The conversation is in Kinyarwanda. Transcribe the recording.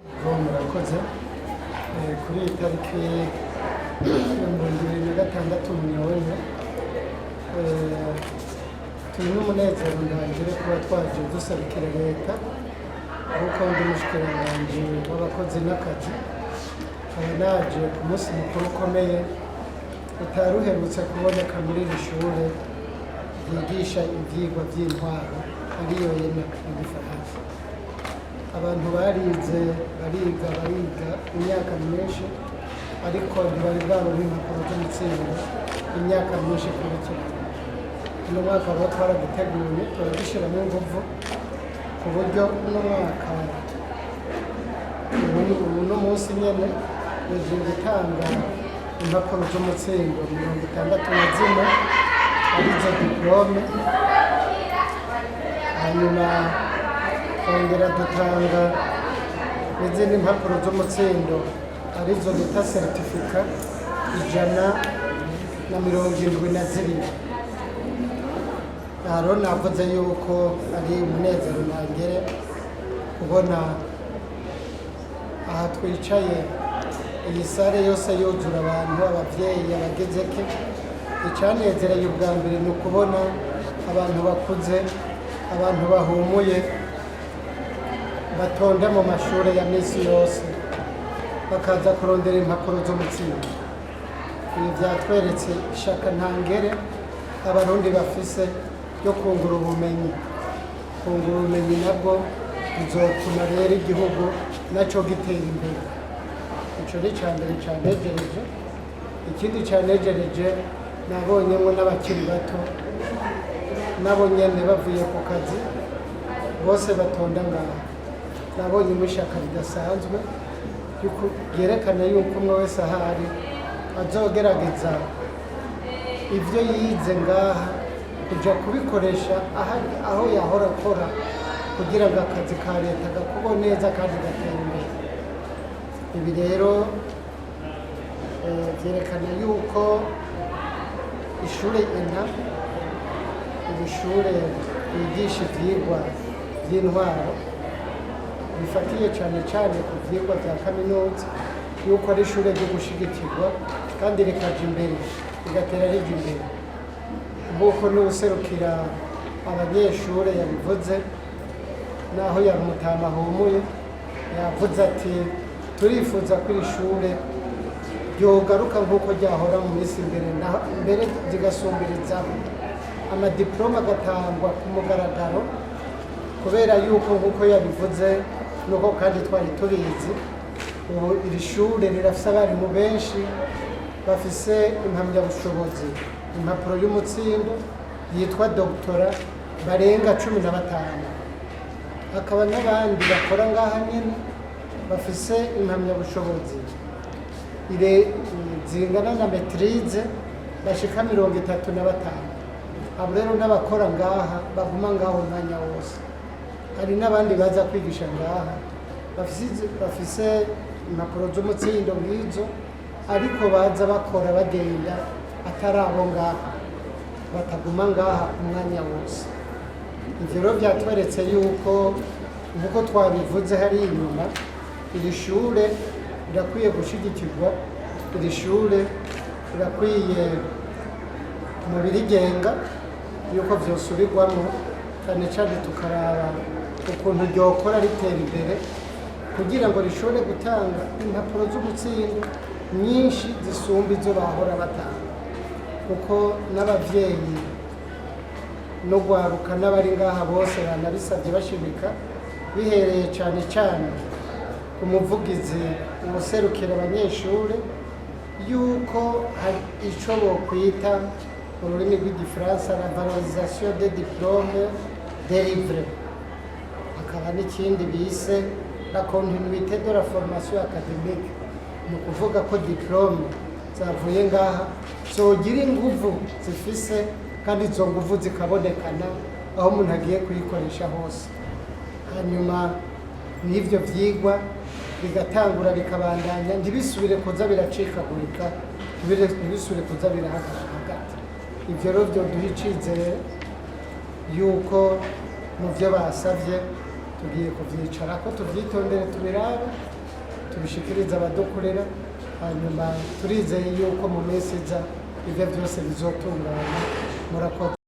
murakoze kuri iyi tariki ya 2026 Munyonyo turi n'umunezero ndangire kuba twaje dusabikira leta kuko ndi mushikiranganje w'abakozi n'akazi nkaba naje ku munsi mukuru ukomeye utaruherutse kuboneka muri iri shure ryigisha ivyigwa vy'intwaro ariyo yena igifaransa. Abantu barize bariga imyaka myinshi ariko ntibari bwaronka impapuro z'umutsindo imyaka myinshi ikurikirana. Uno mwaka rero twaraguteguye turagishiramo inguvu ku buryo uno mwaka uno munsi nyene tugiye gutanga impapuro z'umutsindo 64 arizo diplome, hanyuma kongera dutanga n'izindi impapuro z'umutsindo arizo bita certificat 172. Rero navuze yuko ari umunezero ntangere kubona aha twicaye iyi sare yose yuzura abantu, abavyeyi, abagezeke. Icanezereye ubwa mbere ni ukubona abantu bakuze, abantu bahumuye batonda mu mashure ya misi yose bakaza kurondera impapuro z'umutsindo. Ibi vyatweretse ishaka ntangere abarundi bafise yo kungura ubumenyi. Kungura ubumenyi nabwo bizotuma rero igihugu naco gitera imbere. Ico ni icambere canejereje. Ikindi canejereje nabonyemwo n'abakiri bato nabo nyene bavuye ku kazi bose batonda ngaha. Nabonyemo ishaka ridasanzwe ryerekana yuko umwe wese ahari azogerageza ivyo yize ngaha kuja kubikoresha aho yahora akora kugira ngo akazi ka leta gakorwe neza kandi gatera imbere. Ibi rero vyerekana yuko ishure ENA, iri shure ryigisha ivyigwa vy'intwaro bifatiye cane cane ku vyigwa vya kaminuza, yuko ari ishure ryo gushigikirwa kandi rikaja imbere rigatera rija imbere. Nk'uko n'uwuserukira abanyeshure yabivuze, naho yamutama ahumuye yavuze ati turifuza ko iri shure ryogaruka nk'uko ryahora mu minsi mbere zigasumbirizaho, amadiplome agatangwa ku mugaragaro, kubera yuko nk'uko yabivuze nuko kandi twari tubizi, ubu iri shure rirafise abarimu benshi bafise impamyabushobozi, impapuro y'umutsindo yitwa doctora barenga 15. Hakaba n'abandi bakora ngaha nyene bafise impamyabushobozi zingana na maîtrise bashika 35. Abo rero n'abakora ngaha baguma ngaho umwanya wose. Hari n'abandi baza kwigisha ngaha bafise impapuro z'umutsindo nk'izo ariko baza bakora bagenda atari abo ngaha, bataguma ngaha umwanya wose. Ivyo rero vyatweretse yuko nk'uko twabivuze hari inyuma, iri shure rirakwiye gushigikirwa, iri shure rirakwiye mu birigenga yuko vyosubirwamo, cane cane tukaraba ukuntu ryokora ritera imbere kugira ngo rishobore gutanga impapuro z'umutsindo nyinshi zisumba izo bahora batanga, kuko n'abavyeyi no gwaruka n'abari ngaha bose banabisavye bashimika, bihereye cane cane ku muvugizi uwuserukira abanyeshure yuko hari ico bokwita mu rurimi rw'igifaransa la valorisation des diplômes délivrés. Hakaba n'ikindi bise la continuité de la formation académique, ni ukuvuga ko diplôme zavuye ngaha zogira inguvu zifise kandi izo nguvu zikabonekana aho umuntu agiye kuyikoresha hose. Hanyuma n'ivyo vyigwa bigatangura bikabandanya, ntibisubire kuza biracikagurika, ntibisubire kuza birahagarara hagati. Ivyo rero vyoduha icizere yuko mu vyo basavye tugiye kuvyicarako tuvyitondere tubirabe tubishikiriza abadukorera hanyuma turizeye yuko mu minsi iza ivyo byose bizotungana murakoze.